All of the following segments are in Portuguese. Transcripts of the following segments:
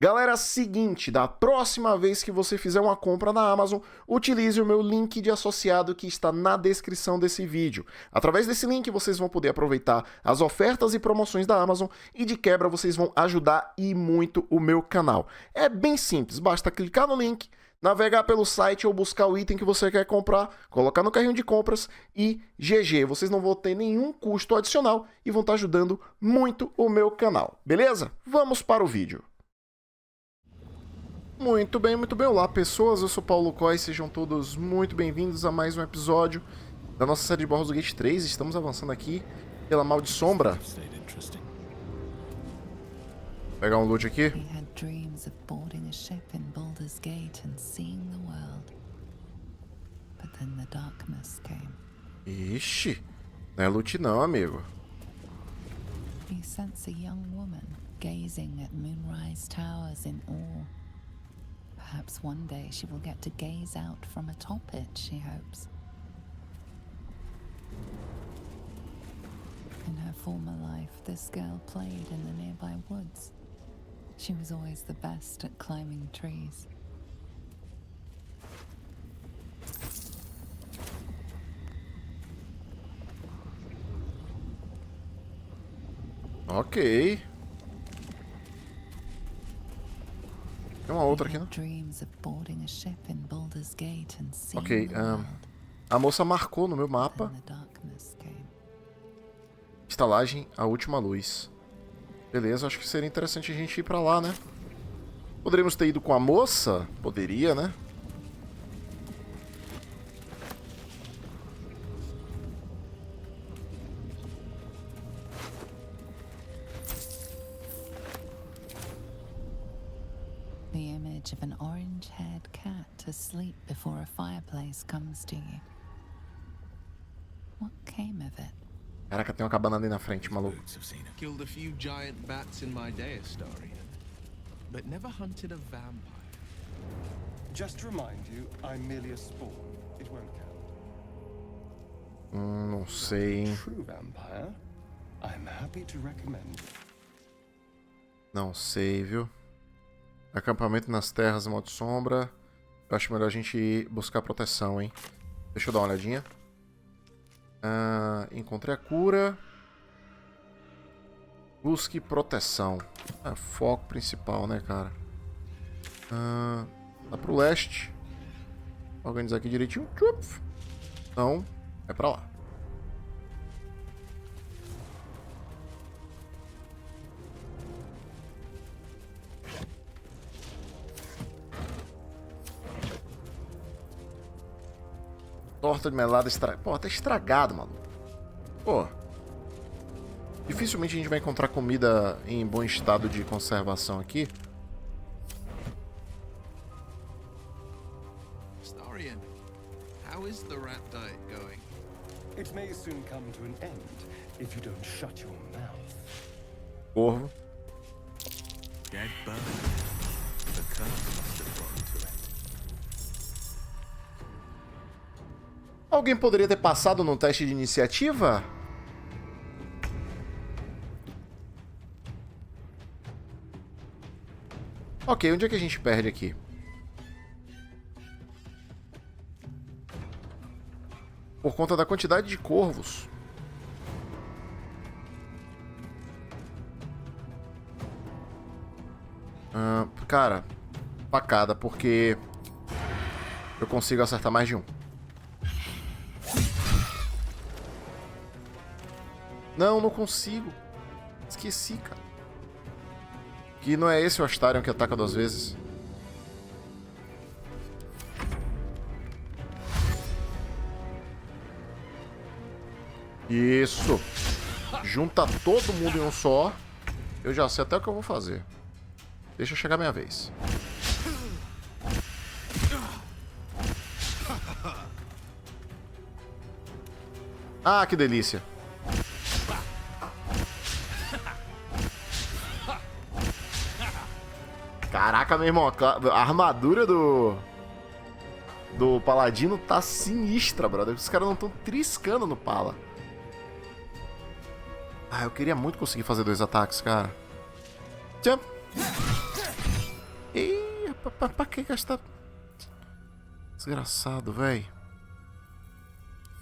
Galera, seguinte, da próxima vez que você fizer uma compra na Amazon, utilize o meu link de associado que está na descrição desse vídeo. Através desse link vocês vão poder aproveitar as ofertas e promoções da Amazon e de quebra vocês vão ajudar e muito o meu canal. É bem simples, basta clicar no link, navegar pelo site ou buscar o item que você quer comprar, colocar no carrinho de compras e GG. Vocês não vão ter nenhum custo adicional e vão estar ajudando muito o meu canal, beleza? Vamos para o vídeo. Muito bem. Olá, pessoas. Eu sou Paulo Coy, sejam todos muito bem-vindos a mais um episódio da nossa série de Baldur's Gate 3. Estamos avançando aqui pela Maldisombra. Vou pegar um loot aqui. Ixi, não é loot não, amigo. You sense a young woman gazing at Moonrise Towers in awe. Perhaps one day she will get to gaze out from atop it, she hopes. In her former life, this girl played in the nearby woods. She was always the best at climbing trees. Ok. Tem uma outra aqui, né? Ok, a moça marcou no meu mapa. Estalagem, a última luz. Beleza, acho que seria interessante a gente ir pra lá, né? Poderíamos ter ido com a moça? Poderia, né? The image of an orange-haired cat asleep before a fireplace comes to you. What came of it? Caraca, tem uma cabana ali na frente, maluco. Killed a few giant bats in my day, Astarion, but never hunted a vampire. Just to remind you, I'm merely a spawn. It won't count. Não sei, hein? True vampire, I'm happy to recommend. Não sei, viu? Acampamento nas terras da Maldisombra. Eu acho melhor a gente ir buscar proteção, hein? Deixa eu dar uma olhadinha. Encontrei a cura. Busque proteção. É foco principal, né, cara? Lá pro leste. Organizar aqui direitinho. Então, é pra lá. Torta de melada estragada. Pô, tá estragado, maluco. Pô. Dificilmente a gente vai encontrar comida em bom estado de conservação aqui. Astarion, how is the rat diet going? It may soon come to an end if you don't shut your mouth. Corvo. Dead bird. The curse must have gone to it. Alguém poderia ter passado num teste de iniciativa? Ok, onde é que a gente perde aqui? Por conta da quantidade de corvos. Cara, facada, porque eu consigo acertar mais de um. Não consigo. Esqueci, cara. Que não é esse o Astarion que ataca duas vezes. Isso. Junta todo mundo em um só. Eu já sei até o que eu vou fazer. Deixa chegar minha vez. Ah, que delícia. Caraca, meu irmão, a armadura do paladino tá sinistra, brother. Os caras não estão triscando no pala. Eu queria muito conseguir fazer 2 ataques, cara. Tcham. Ih, pra que gastar? Desgraçado, véi.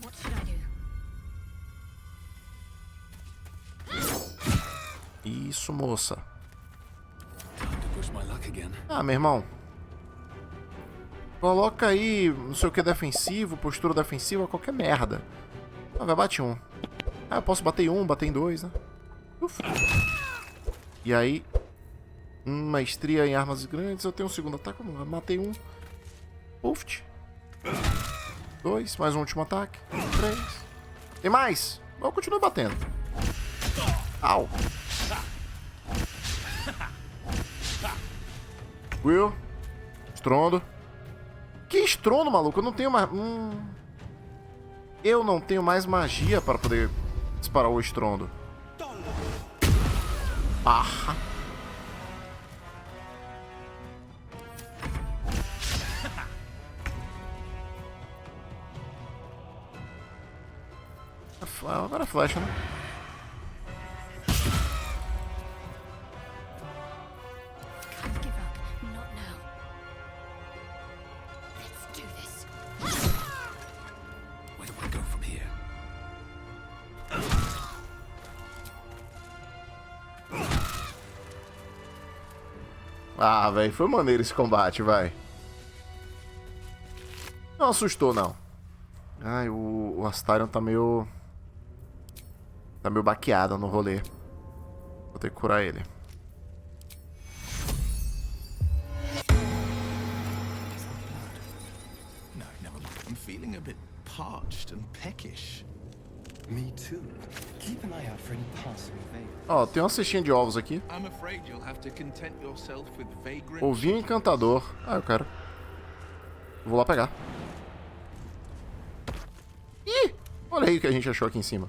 What should I do? Isso, moça. Time to push my luck again. Ah, meu irmão. Coloca aí, não sei o que, defensivo, postura defensiva, qualquer merda. Ah, vai, bate um. Ah, eu posso bater em um, bater em dois, né? Ufa. E aí... maestria em armas grandes, eu tenho um segundo ataque, eu matei um. Uft. 2, mais um último ataque. 3. Tem mais? Eu continuo batendo. Au. Will. Estrondo. Que estrondo, maluco? Eu não tenho mais... Eu não tenho mais magia para poder disparar o estrondo. Ah. Agora a flecha, né? Can't give up. Not now. Let's do this. Where do I go from here? Ah, velho, foi maneiro esse combate, vai. Não assustou, não. Ai, o Astarion tá meio... Tá meio baqueado no rolê. Vou ter que curar ele. No, never mind. I'm feeling a bit parched and peckish. Me too. Keep an eye out for any passing vagrants. Ó, tem uma cestinha de ovos aqui. I'm afraid you'll have to content yourself with vagrant. Ovinho encantador. Ah, eu quero. Vou lá pegar. Ih! Olha aí o que a gente achou aqui em cima.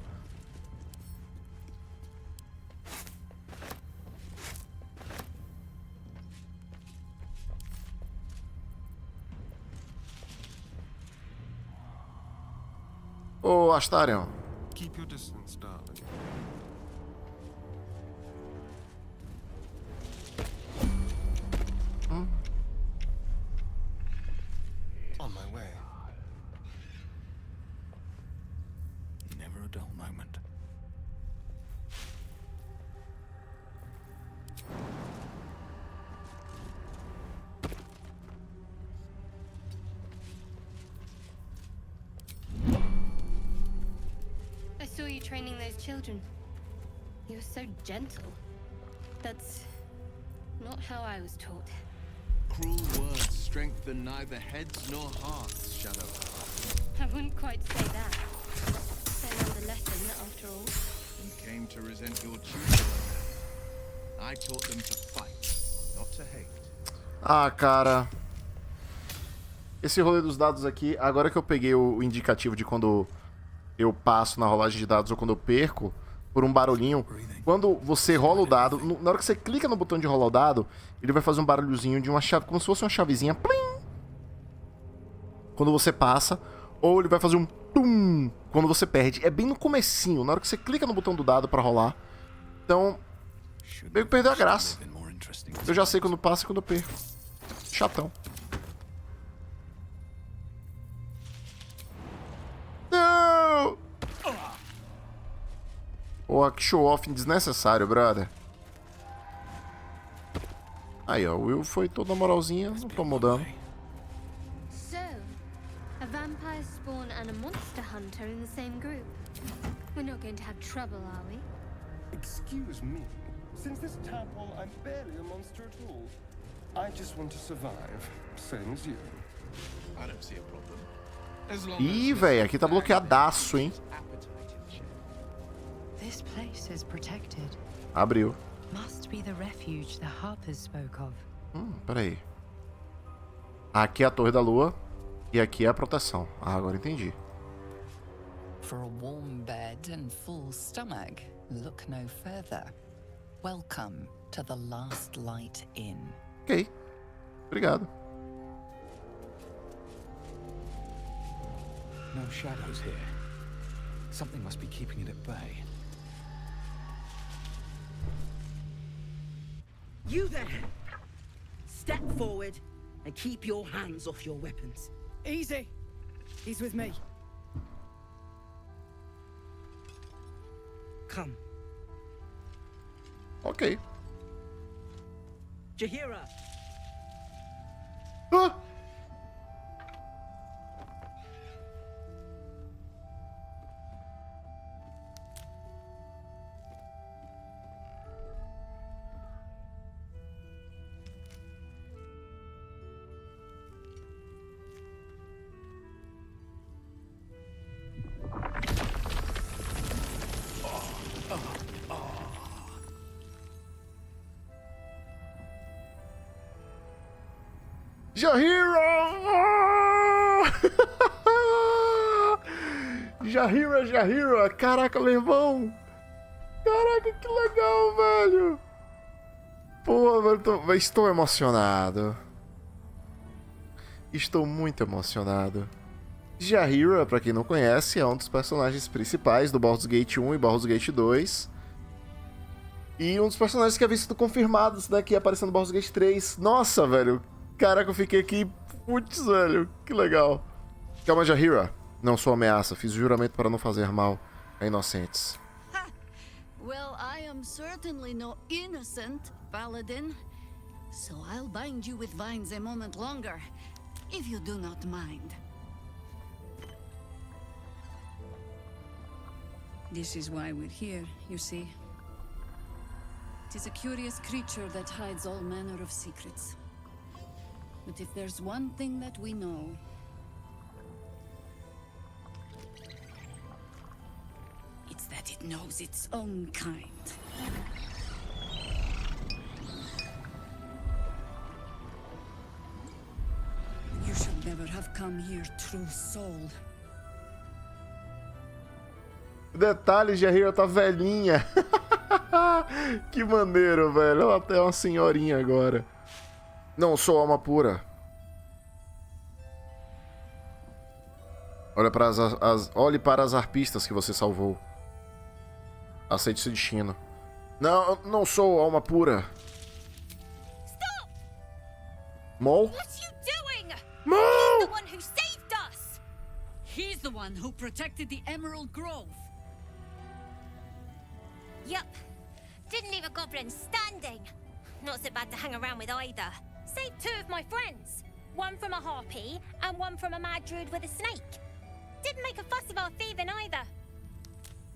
Ô, Astarion. Keep your distance, darling. On my way. Never a dull moment. I saw you training those children. You were so gentle. That's not how I was taught. Cruel words strengthen neither heads nor hearts, Shadow. I wouldn't quite say that. They learned a lesson, after all. You came to resent your tutor. I taught them to fight, not to hate. Ah, cara. Esse rolê dos dados aqui, agora que eu peguei o indicativo de quando eu passo na rolagem de dados ou quando eu perco, por um barulhinho. Quando você rola o dado, na hora que você clica no botão de rolar o dado, ele vai fazer um barulhozinho de uma chave, como se fosse uma chavezinha. Plim! Quando você passa, ou ele vai fazer um tum quando você perde. É bem no comecinho, na hora que você clica no botão do dado pra rolar. Então, meio que perdeu a graça. Eu já sei quando passa e quando eu perco. Chatão. Não! Pô, que show-off desnecessário, brother. Aí, ó, o Will foi toda moralzinha, não tô mudando. So, a vampire spawn and a monster hunter in the same group. We're not going to have trouble, are we? Excuse me. Since this tadpole, I'm barely a monster at all. I just want to survive, same as you. I don't see a problem. As long Ih, as velho, aqui tá bloqueadaço, hein? appetite in check. This place is protected. Abriu. Must be the refuge the Harpers spoke of. Peraí. Aqui é a Torre da Lua e aqui é a proteção. Ah, agora entendi. For a warm bed and full stomach, look no further. Welcome to the Last Light Inn. Ok. Obrigado. No shadows here. Something must be keeping it at bay. You there! step forward and keep your hands off your weapons. Easy. He's with me. Come. Ok. Jaheira, Ah! Jaheira! Jaheira! Caraca, meu irmão! Caraca, que legal, velho! Pô, velho, estou emocionado. Estou muito emocionado. Jaheira, pra quem não conhece, é um dos personagens principais do Baldur's Gate 1 e Baldur's Gate 2. E um dos personagens que havia sido confirmados, né, que ia aparecer no Baldur's Gate 3. Nossa, velho! Caraca, eu fiquei aqui. Putz, velho, que legal. Calma, Jaheira. Não sou ameaça. Fiz o juramento para não fazer mal a inocentes. Well, I am certainly no innocent, Paladin. So I'll bind you with vines a moment longer, if you do not mind. This is why we're here, you see. It is a curious creature that hides all manner of secrets. But if there's one thing that we know, it's that it knows its own kind. You should never have come here, true soul. Detalhe, Jaheira tá velhinha. Que maneiro, velho. Ela até é uma senhorinha agora. Não sou alma pura. Olhe para as arpistas que você salvou. Aceite seu destino. Não sou alma pura. Stop! Mol? What are you doing? Mol! He's the one who saved us! He's the one who protected the Emerald Grove. Yup. Didn't leave a goblin standing. Not so bad to hang around with either. Saved two of my friends. One from a harpy and one from a mad druid with a snake. Didn't make a fuss of our thieving either.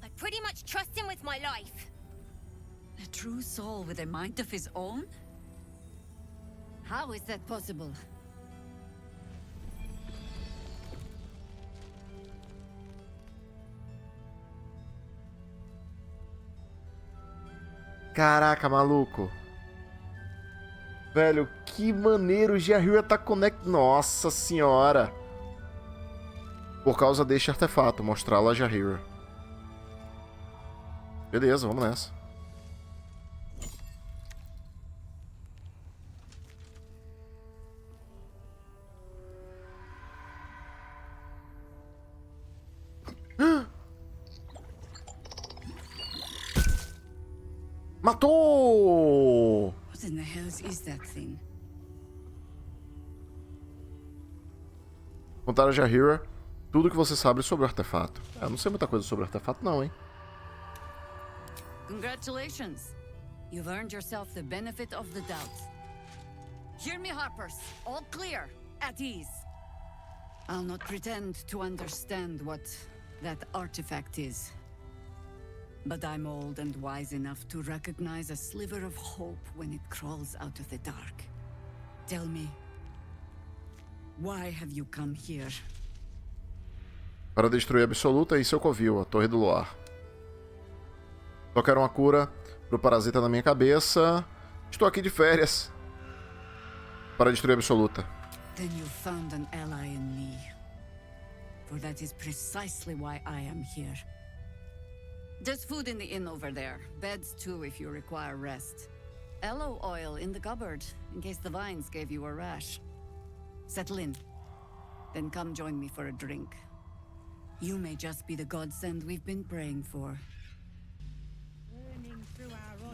I pretty much trust him with my life. A true soul with a mind of his own? How is that possible? Caraca, maluco. Velho, que maneiro. Jaheira tá conectado. Nossa senhora. Por causa deste artefato, mostrá-lo a Jaheira. Beleza, vamos nessa. Matou! What in the hells is that thing? Contar a Jaheira tudo o que você sabe sobre o artefato. Eu não sei muita coisa sobre o artefato não, hein? Congratulations. You've earned yourself the benefit of the doubt. Hear me, Harpers. All clear. At ease. I'll not pretend to understand what that artifact is. But I'm old and wise enough to recognize a sliver of hope when it crawls out of the dark. Tell me, why have you come here? Para destruir a Absoluta e seu covil, a Torre do Luar. Só quero uma cura pro parasita na minha cabeça. Estou aqui de férias. Para destruir a Absoluta. Then you found an ally in me. For that is precisely why I am here. There's food in the inn over there. Beds too if you require rest. Aloe oil in the cupboard, in case the vines gave you a rash. Settle in. Then come join me for a drink. You may just be the godsend we've been praying for.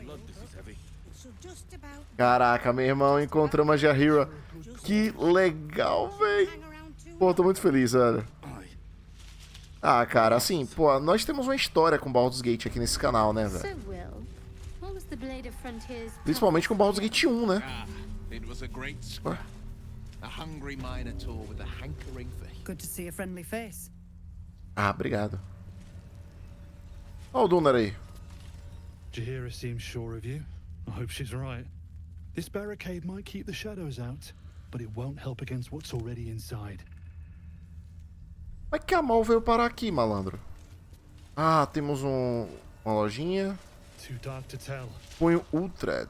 Blood, this is heavy. Caraca, meu irmão, encontramos a Jaheira. Que legal, velho. Pô, tô muito feliz, velho. Ah, cara, assim, pô, nós temos uma história com Baldur's Gate aqui nesse canal, né, velho? Principalmente com Baldur's Gate 1, né? It was a great scrap. A hungry minotaur with a hankering for heat. Good to see a friendly face. Ah, obrigado. Ó o Dunar aí. Jaheira seems sure of you. I hope she's right. This barricade might keep the shadows out, but it won't help against what's already inside. Como é que a Mal veio parar aqui, malandro? Ah, temos uma lojinha. Too dark to tell. Punho Uhtred.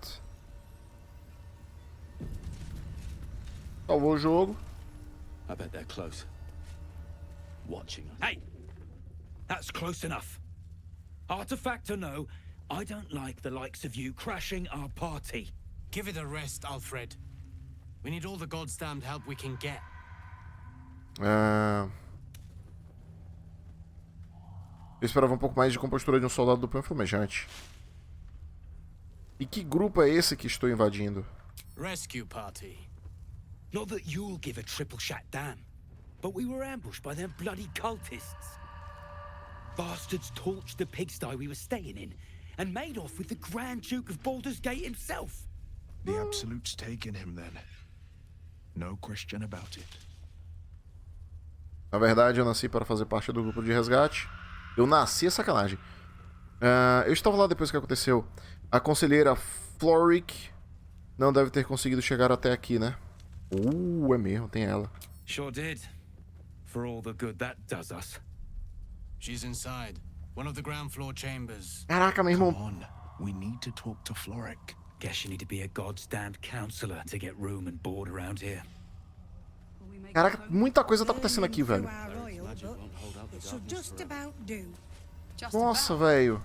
Salvou o jogo. I bet they're close. Watching us. Hey! That's close enough. Artifact or no, I don't like the likes of you crashing our party. Give it a rest, Alfred. We need all the goddamned help we can get. Eu esperava um pouco mais de compostura de um soldado do punho flamejante. E que grupo é esse que estou invadindo? Rescue party. Not that you'll give a triple shot damn, but we were ambushed by them bloody cultists. Bastards torched the pigsty we were staying in and made off with the Grand Duke of Baldur's Gate himself. The Absolute's taken him then. No question about it. Na verdade, eu nasci para fazer parte do grupo de resgate. Eu nasci é sacanagem. Eu estava lá depois que aconteceu. A conselheira Floric não deve ter conseguido chegar até aqui, né? É mesmo, tem ela. Sure did. For all the good that does us. She's inside. One of the ground floor chambers. Caraca, meu irmão. Come on. We need to talk to Floric. Guess you need to be a goddamned counselor to get room and board around here. Caraca, muita coisa tá acontecendo aqui, velho. Nossa, velho.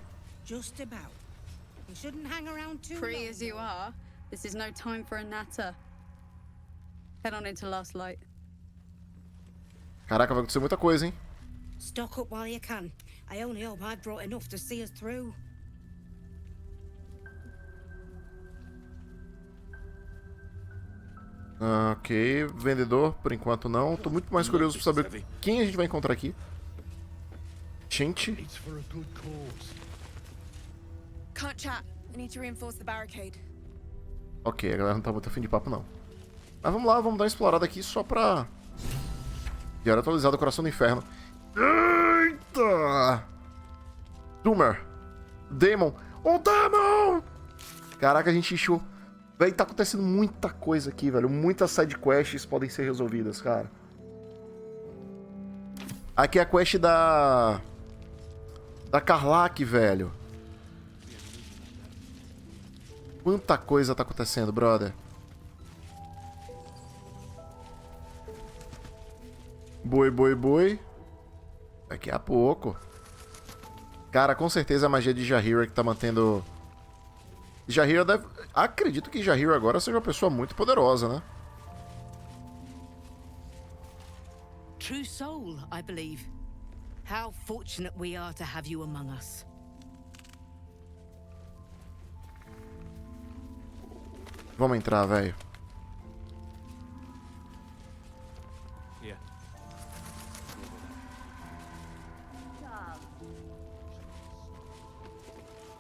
Free as you are, this is no time for a natter. Head on into Last Light. Caraca, vai acontecer muita coisa, hein? Stock up while you can. I only hope I've brought enough to see us through. Ok, vendedor, por enquanto não. Tô muito mais curioso pra saber quem a gente vai encontrar aqui. Gente. Can't chat. I need to reinforce the barricade. Ok, a galera não tá muito afim de papo, não. Mas vamos lá, vamos dar uma explorada aqui só pra... Diário atualizado, Coração do Inferno. Eita! Doomer. Demon. Demon! Caraca, a gente encheu... Véi, tá acontecendo muita coisa aqui, velho. Muitas sidequests podem ser resolvidas, cara. Aqui é a quest da Karlach, velho. Quanta coisa tá acontecendo, brother. Boi. Daqui a pouco. Cara, com certeza a magia de Jaheira que tá mantendo... Jaheira deve... Acredito que Jaheira agora seja uma pessoa muito poderosa, né? True soul, I believe. How fortunate we are to have you among us. Vamos entrar, velho.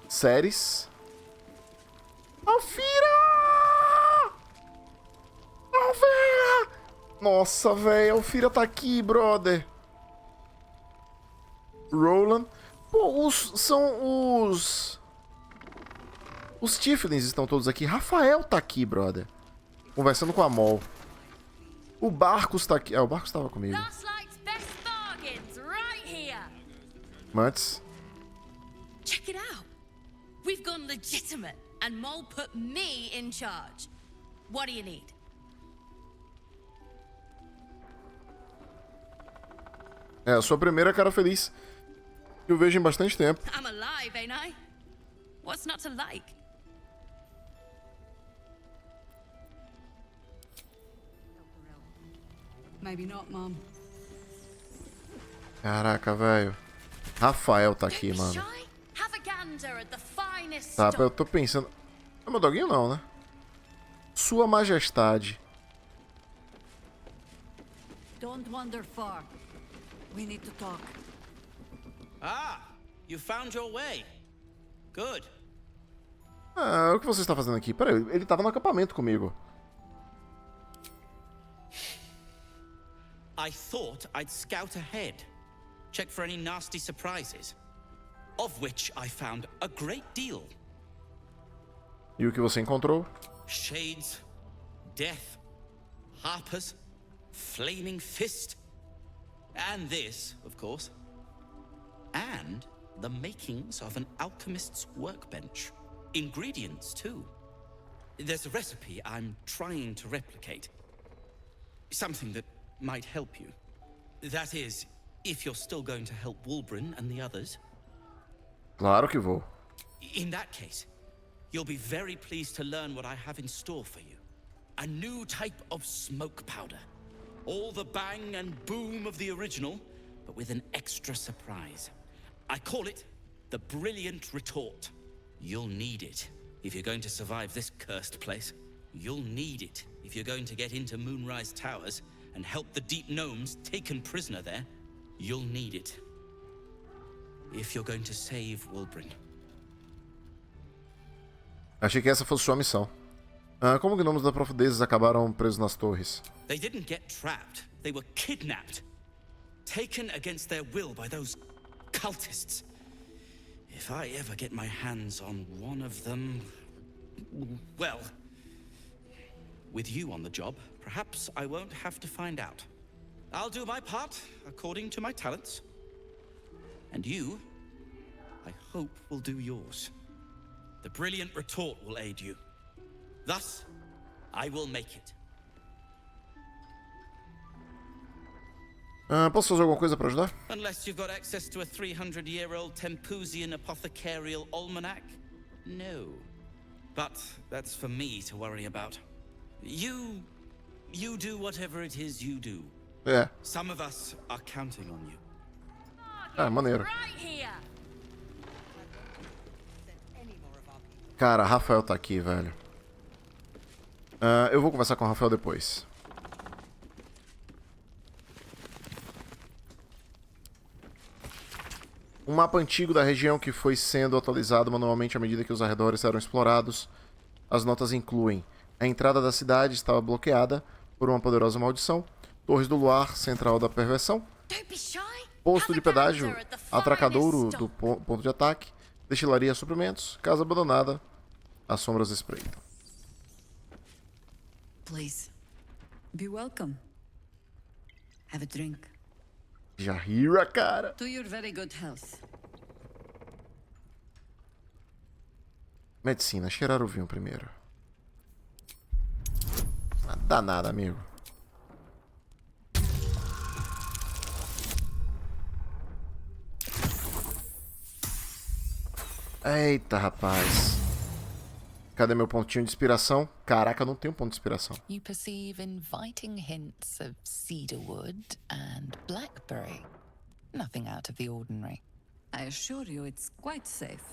Séries. Alfira! Alfira! Nossa, velho, Alfira tá aqui, brother. Roland. Pô, são os... Os Tieflings estão todos aqui. Rafael tá aqui, brother. Conversando com a Mol. O Barcos tá aqui. O Barcos tava comigo. Mantz. Check it out. We've gone legitimate, and Mol put me in charge. What do you need? É, a sua primeira cara feliz. Que eu vejo em bastante tempo. I'm alive, ain't I? What's not to like? Maybe not, Mom. Caraca, velho. Rafael tá aqui, mano. Tá, eu tô pensando... meu doguinho não, né? Sua Majestade. Don't wander far. We need to talk. Ah, you found your way. Good. Ah, o que você está fazendo aqui? Peraí, ele estava no acampamento comigo. I thought I'd scout ahead, check for any nasty surprises, of which I found a great deal. E o que você encontrou? Shades, death, harpers, flaming fist, and this, of course, and the makings of an alchemist's workbench. Ingredients, too. There's a recipe I'm trying to replicate. Something that might help you. That is, if you're still going to help Wulbren and the others. Claro que vou. In that case, you'll be very pleased to learn what I have in store for you. A new type of smoke powder. All the bang and boom of the original, but with an extra surprise. I call it the Brilliant Retort. You'll need it if you're going to survive this cursed place. You'll need it if you're going to get into Moonrise Towers and help the Deep Gnomes taken prisoner there. You'll need it if you're going to save Wulbren. Achei que essa fosse sua missão. Ah, como gnomos da profundezas acabaram presos nas torres? They didn't get trapped. They were kidnapped. Taken against their will by those cultists. If I ever get my hands on one of them... Well... With you on the job, perhaps I won't have to find out. I'll do my part, according to my talents. And you, I hope, will do yours. The Brilliant Retort will aid you. Thus, I will make it. Posso fazer alguma coisa para ajudar? Unless you've got access to a 300-year-old Tempusian apothecarial almanac? No. But that's for me to worry about. You do whatever it is you do. É. Some of us are counting on you. Ah, maneiro. Cara, Rafael tá aqui, velho. Eu vou conversar com o Rafael depois. Um mapa antigo da região que foi sendo atualizado manualmente à medida que os arredores eram explorados. As notas incluem: a entrada da cidade estava bloqueada por uma poderosa maldição. Torres do Luar, central da perversão. Posto de pedágio, atracadouro do ponto de ataque. Destilaria suprimentos. Casa abandonada. As sombras espreitam. Please, be welcome. Have a drink. Jahira, cara. To your very good health. Medicina, cheirar o vinho primeiro. Não dá nada, amigo. Eita, rapaz. Cadê meu pontinho de inspiração? Caraca, eu não tenho ponto de inspiração. You perceive inviting hints of cedarwood and blackberry. Nothing out of the ordinary. I assure you it's quite safe.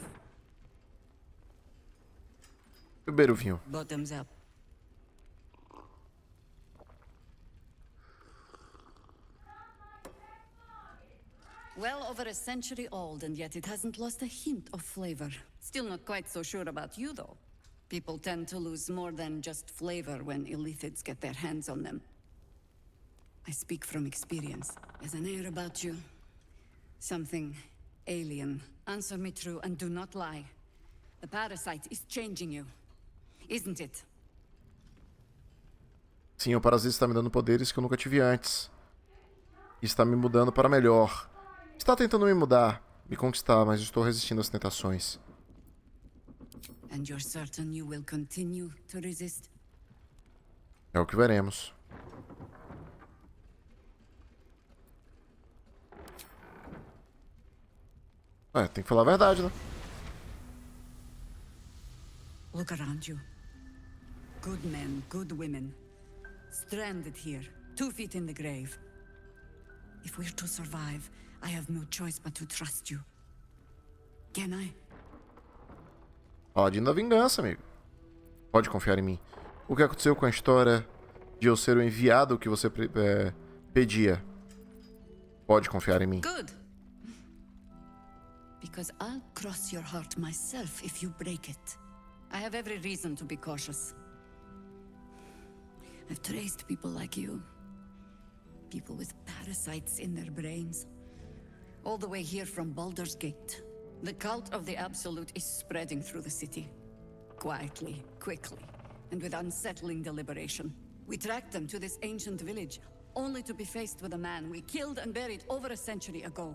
Beber o vinho. Bottoms up. Well over a century old, and yet it hasn't lost a hint of flavor. Still not quite so sure about you, though. People tend to lose more than just flavor when illithids get their hands on them. I speak from experience. There's an air about you. Something alien. Answer me true and do not lie. The parasite is changing you, isn't it? Sim, o parasita está me dando poderes que eu nunca tive antes. Está me mudando para melhor. Está tentando me mudar, me conquistar, mas estou resistindo às tentações. And you're certain you will continue to resist? É o que veremos. Tem que falar a verdade, né? Look around you. Good men, good women. Stranded here, 2 feet in the grave. If we're to survive, I have no choice but to trust you. Can I? Paladino da vingança, amigo. Pode confiar em mim. O que aconteceu com a história de eu ser o enviado que você pedia? Pode confiar em mim. Good. Because I'll cross your heart myself if you break it. I have every reason to be cautious. I've traced people like you. People with parasites in their brains. All the way here from Baldur's Gate. The cult of the Absolute is spreading through the city. Quietly, quickly, and with unsettling deliberation. We tracked them to this ancient village, only to be faced with a man we killed and buried over a century ago.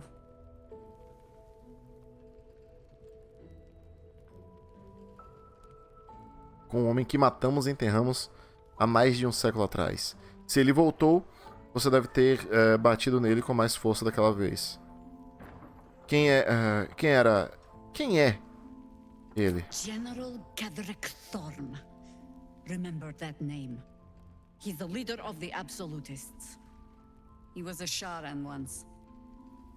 Com um homem que matamos e enterramos há mais de um século atrás. Se ele voltou, você deve ter batido nele com mais força daquela vez. Quem é ele? General Ketheric Thorm. Remember that name. He's the leader of the Absolutists. He was a Sharan once.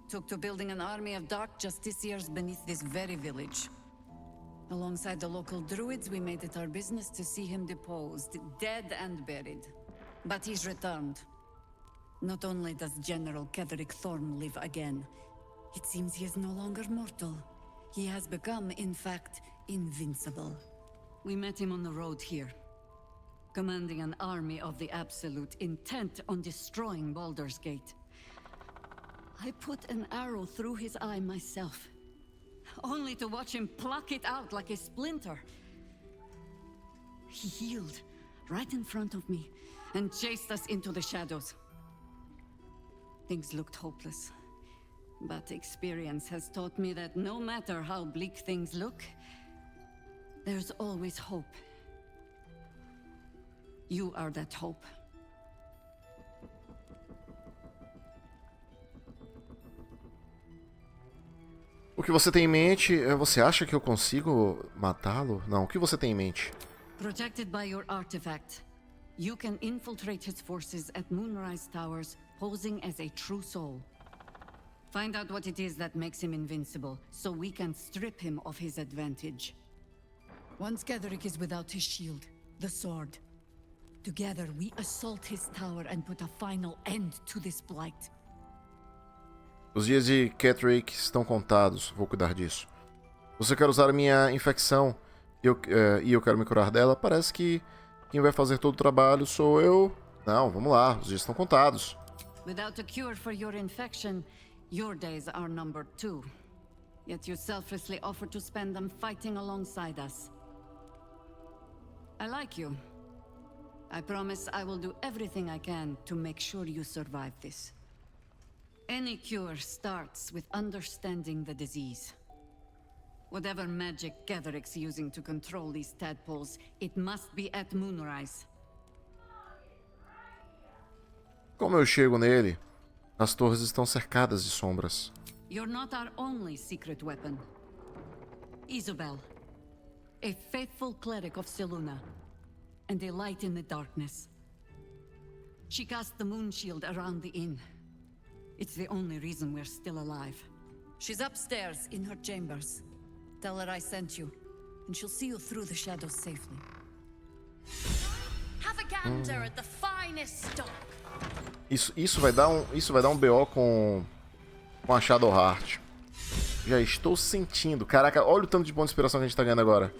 Took to building an army of dark justiciars beneath this very village. Alongside the local druids, we made it our business to see him deposed, dead and buried. But he's returned. Not only does General Ketheric Thorm live again, it seems he is no longer mortal. He has become, in fact, invincible. We met him on the road here, commanding an army of the Absolute, intent on destroying Baldur's Gate. I put an arrow through his eye myself, only to watch him pluck it out like a splinter. He healed right in front of me and chased us into the shadows. Things looked hopeless, but experience has taught me that no matter how bleak things look, there's always hope. You are that hope. O que você tem em mente? Você acha que eu consigo matá-lo? Não, o que você tem em mente? Protected by your artifact, you can infiltrate his forces at Moonrise Towers, posing as a true soul. Find out what it is that makes him invincible, so we can strip him of his advantage. Once Ketheric is without his shield, the sword, together we assault his tower and put a final end to this blight. Os dias de Ketheric estão contados, vou cuidar disso. Você quer usar a minha infecção e eu quero me curar dela? Parece que quem vai fazer todo o trabalho sou eu. Não, vamos lá, os dias estão contados. Without a cure for your infection, your days are numbered too. Yet you selflessly offer to spend them fighting alongside us. I like you. I promise I will do everything I can to make sure you survive this. Any cure starts with understanding the disease. Whatever magic Ketheric's using to control these tadpoles, it must be at Moonrise. Como eu chego nele? As torres estão cercadas de sombras. You're not our only secret weapon. Isobel, a faithful cleric of Selûne, and a light in the darkness. She cast the moon shield around the inn. It's the only reason we're still alive. She's upstairs in her chambers. Tell her I sent you, and she'll see you through the shadows safely. Have a gander at the finest stock. Isso vai dar um BO com a Shadowheart. Já estou sentindo. Caraca, olha o tanto de ponto de inspiração que a gente tá ganhando agora.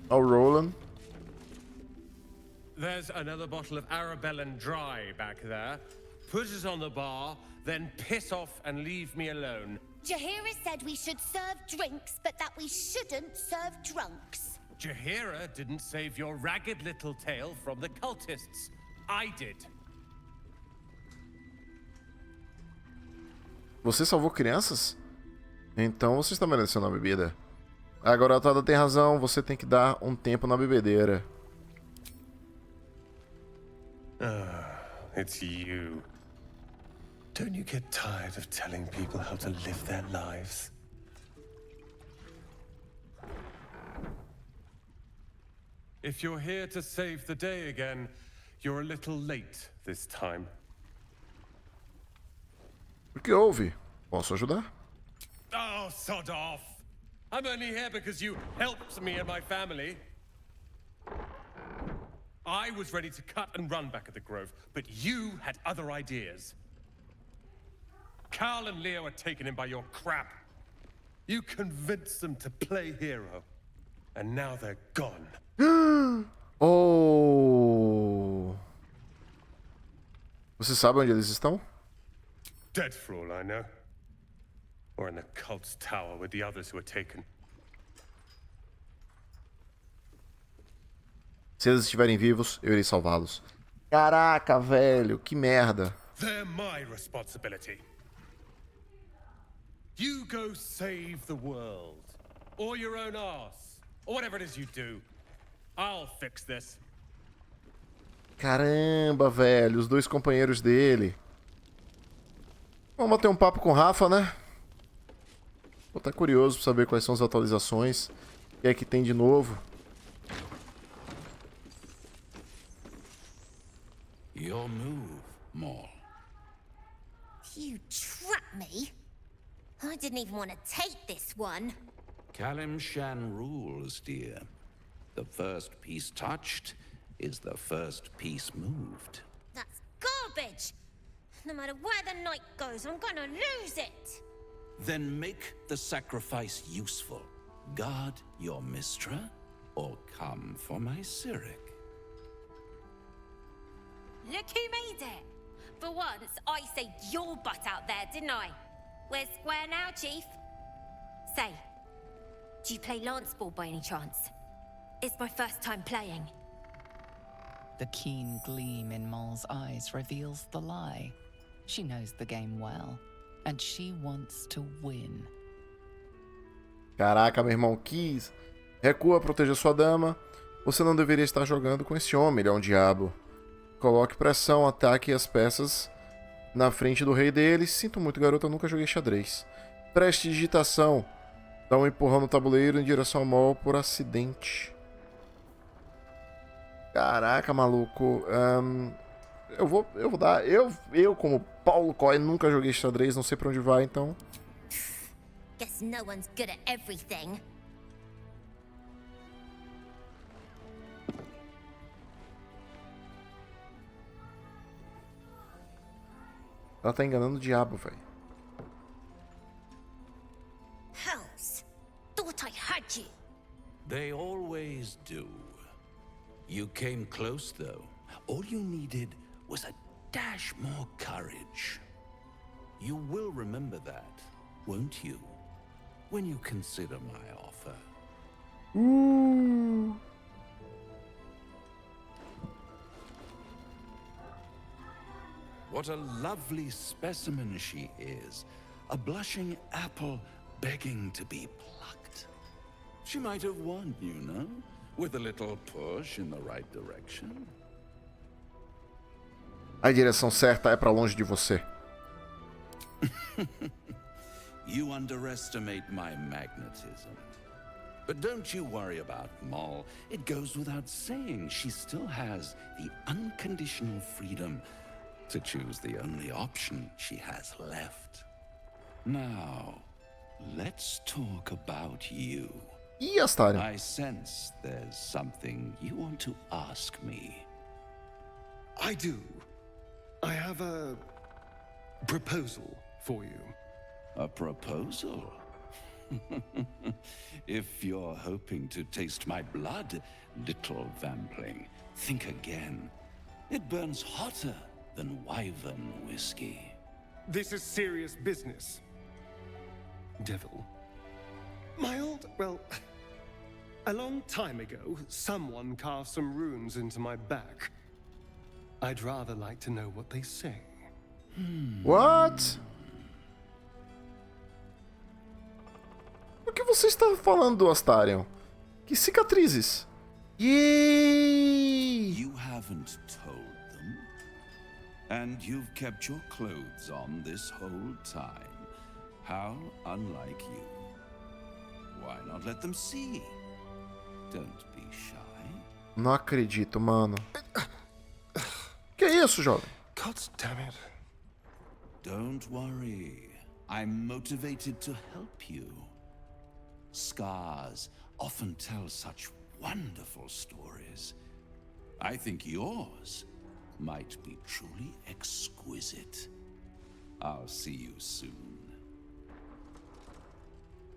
Olha o Roland. There's another bottle of Arabellan Dry back there. Put it on the bar, then piss off and leave me alone. Jaheira said we should serve drinks, but that we shouldn't serve drunks. Jaheira didn't save your ragged little tail from the cultists. I did. Você salvou crianças? Então você está merecendo a bebida. A garotada tem razão, você tem que dar um tempo na bebedeira. It's you. Don't you get tired of telling people how to live their lives? If you're here to save the day again, you're a little late this time. O que houve? Posso ajudar? Oh, sod off! I'm only here because you helped me and my family. I was ready to cut and run back at the Grove, but you had other ideas. Carl and Leo are taken in by your crap. You convinced them to play hero, and now they're gone. Oh! Você sabe onde eles estão? Dead for all I know. Or in the cult's tower with the others who were taken. Se eles estiverem vivos, eu irei salvá-los. Caraca, velho, que merda. They're my responsibility. You go save the world. Or your own arse. Or whatever it is you do. I'll fix this. Caramba, velho, os dois companheiros dele. Vamos bater um papo com o Rafa, né? Vou estar curioso pra saber quais são as atualizações. O que é que tem de novo. Your move, Maul. You trapped me? I didn't even want to take this one. Kalimshan rules, dear. The first piece touched is the first piece moved. That's garbage! No matter where the night goes, I'm gonna lose it! Then make the sacrifice useful. Guard your Mistra, or come for my Cyric. Look who made it! For once, I saved your butt out there, didn't I? We're square now, Chief. Say, do you play lance ball by any chance? It's my first time playing. The keen gleam in Maul's eyes reveals the lie. She knows the game well, and she wants to win. Caraca, meu irmão, quis. Recua, proteja sua dama. Você não deveria estar jogando com esse homem, ele é um diabo. Coloque pressão, ataque as peças na frente do rei dele. Sinto muito, garota, eu nunca joguei xadrez. Preste digitação. Dá um empurrão no tabuleiro em direção ao Maul por acidente. Caraca, maluco. Eu vou dar... Eu, como Paulo Coy, nunca joguei xadrez, não sei pra onde vai, então... Guess no one's good at everything. Ela tá enganando o diabo, velho. Hells! Thought I had you! They always do. You came close, though. All you needed was a dash more courage. You will remember that, won't you? When you consider my offer. What a lovely specimen she is. A blushing apple begging to be plucked. She might have won, you know, with a little push in the right direction. A direção certa é pra longe de você. You underestimate my magnetism. But don't you worry about Maul. It goes without saying she still has the unconditional freedom to choose the only option she has left. Now, let's talk about you. E Astarion? I sense there's something you want to ask me. I do. I have a proposal for you. A proposal? If you're hoping to taste my blood, little vampling, think again. It burns hotter than wyvern whiskey. This is serious business, Devil. Well, a long time ago, someone carved some runes into my back. I'd rather like to know what they say. What? O que você está falando, Astarion? Que cicatrizes? Yay! You haven't told them. And you've kept your clothes on this whole time. How unlike you. Why not let them see? Don't be shy. Não acredito, mano. Que é isso, jovem? God damn it. Don't worry. I'm motivated to help you. Scars often tell such wonderful stories. I think yours might be truly exquisite. I'll see you soon.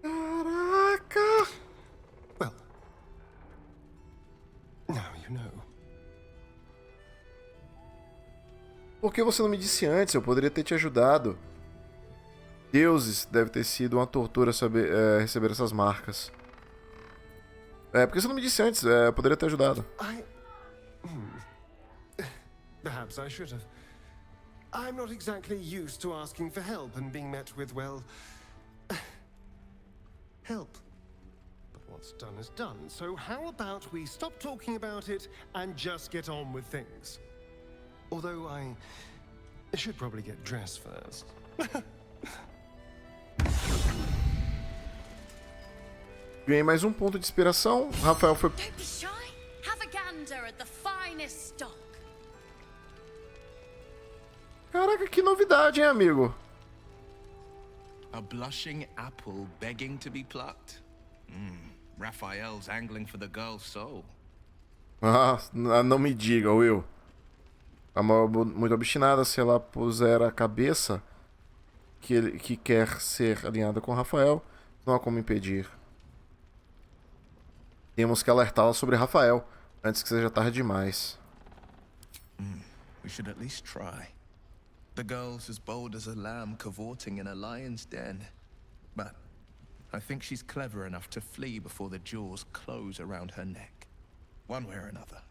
Caraca! Well, now you know. Por que você não me disse antes? Eu poderia ter te ajudado. Deuses, deve ter sido uma tortura saber, receber essas marcas. Por que você não me disse antes? Eu poderia ter ajudado. Perhaps I should have. I'm not exactly used to asking for help and being met with, well, help. But what's done is done, so how about we stop talking about it and just get on with things? Although I should probably get dressed first. Ganhei mais um ponto de inspiração. Rafael foi... Don't be shy. Have a gander at the finest stock. Caraca, que novidade, hein, amigo? A blushing apple begging to be plucked? Raphael's angling for the girl's soul. Ah, não me diga, Will. A muito obstinada, se ela puser a cabeça que quer ser alinhada com Rafael, não há como impedir. Temos que alertá-la sobre Rafael antes que seja tarde demais. We should at least try. The girl's as bold as a lamb cavorting in a lion's den. But I think she's clever enough to flee before the jaws close around her neck. One way or another,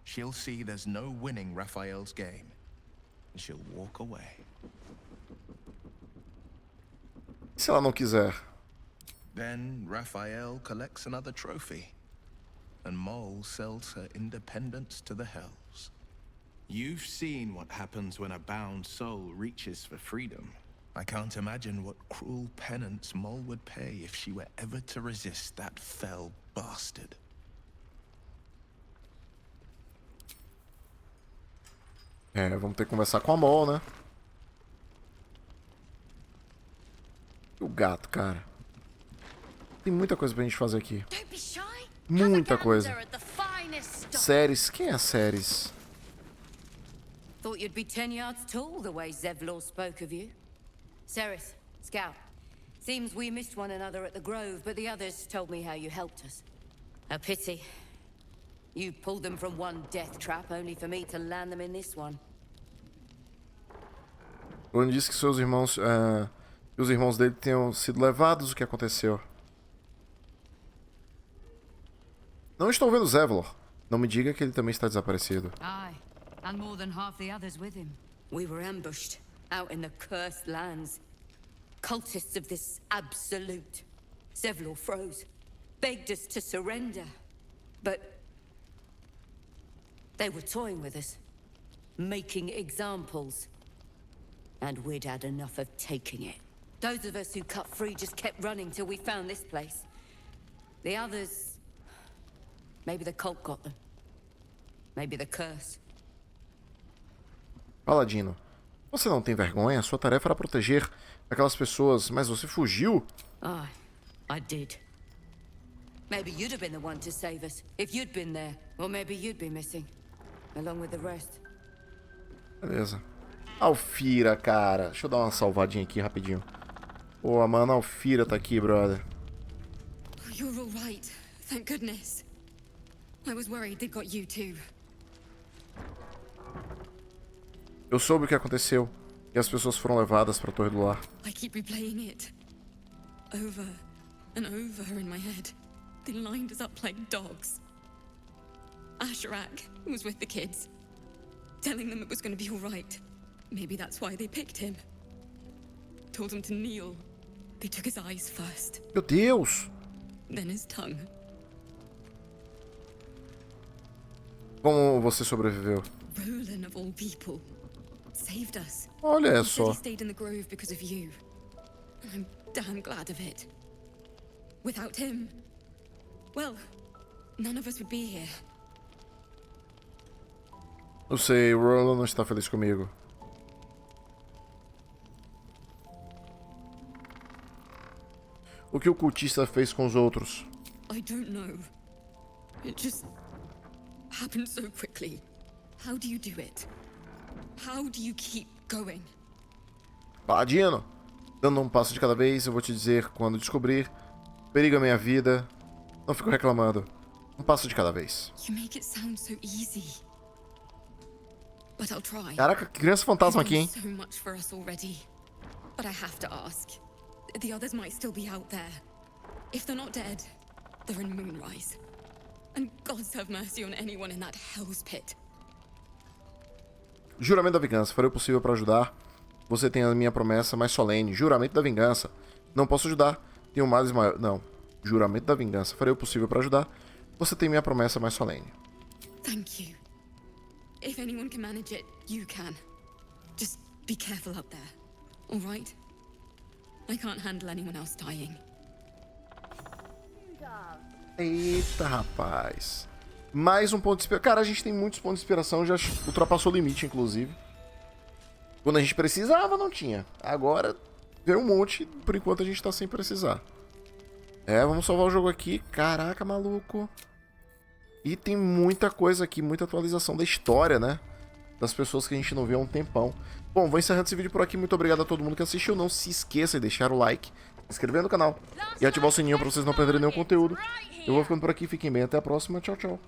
she'll see there's no winning Raphael's game, and she'll walk away. E se ela não quiser? Then Raphael collects another trophy, and Mole sells her independence to the Hells. You've seen what happens when a bound soul reaches for freedom. I can't imagine what cruel penance Mole would pay if she were ever to resist that fell bastard. Vamos ter que conversar com a Mol, né? E o gato, cara. Tem muita coisa pra gente fazer aqui. Muita coisa. Séries. Quem é Séries? Thought you'd be 10 yards tall the way Zevlor spoke of you. Sereth, Scout. Seems we missed one another at the Grove, but the others told me how you helped us. A pity. You pulled them from one death trap, only for me to land them in this one. Bruno disse que seus irmãos... os irmãos dele tenham sido levados. O que aconteceu? Não estou vendo Zevlor. Não me diga que ele também está desaparecido. Aye, and more than half the others with him. We were ambushed out in the cursed lands. Cultists of this absolute. Zevlor froze, begged us to surrender. But they were toying with us, making examples. And we'd had enough of taking it. Those of us who cut free just kept running till we found this place. The others... Maybe the cult got them. Maybe the curse. Paladino, você não tem vergonha? Sua tarefa era proteger aquelas pessoas, mas você fugiu? I did. Maybe you'd have been the one to save us, if you'd been there. Or maybe you'd be missing, along with the rest. Beleza. Alfira, cara. Deixa eu dar uma salvadinha aqui rapidinho. Pô, mano, a Alfira tá aqui, brother. You're all right. Thank goodness. I was worried they got you too. Eu soube o que aconteceu. E as pessoas foram levadas pra Torre do Lar. I keep replaying it. Over and over in my head. They lined us up like dogs. Asherak was with the kids, telling them it was going to be all right. Maybe that's why they picked him. Told him to kneel. They took his eyes first. Meu Deus! Then his tongue. Como você sobreviveu? Roland of all people saved us. Olha He said só. he stayed in the grove because of you. And I'm damn glad of it. Without him, well, none of us would be here. Eu sei, o Roland não está feliz comigo. o que o cultista fez com os outros? I don't know. It just happened so quickly. How do you do it? How do you keep going? Paladino, dando um passo de cada vez, eu vou te dizer quando descobrir. Periga a minha vida. Não fico reclamando. Um passo de cada vez. You make it sound so easy. But I'll try. Caraca, que criança fantasma aqui, hein? So much for us already. But I have to ask. The others might still be out there. If they're not dead, they're in Moonrise. And gods have mercy on anyone in that hell's pit. Juramento da vingança. Farei o possível para ajudar. Você tem a minha promessa mais solene. Juramento da vingança. Não posso ajudar. Tenho males maior. Não. Juramento da vingança. Farei o possível para ajudar. Você tem minha promessa mais solene. Thank you. If anyone can manage it, you can. Just be careful out there. All right? I can't handle anyone else dying. Eita, rapaz. Mais um ponto de inspiração. Cara, a gente tem muitos pontos de inspiração. Já ultrapassou o limite, inclusive. Quando a gente precisava, não tinha. Agora, veio um monte. Por enquanto, a gente tá sem precisar. Vamos salvar o jogo aqui. Caraca, maluco. E tem muita coisa aqui. Muita atualização da história, né? Das pessoas que a gente não vê há um tempão. Bom, vou encerrando esse vídeo por aqui. Muito obrigado a todo mundo que assistiu. Não se esqueça de deixar o like, se inscrever no canal e ativar o sininho para vocês não perderem nenhum conteúdo. Eu vou ficando por aqui. Fiquem bem. Até a próxima. Tchau, tchau.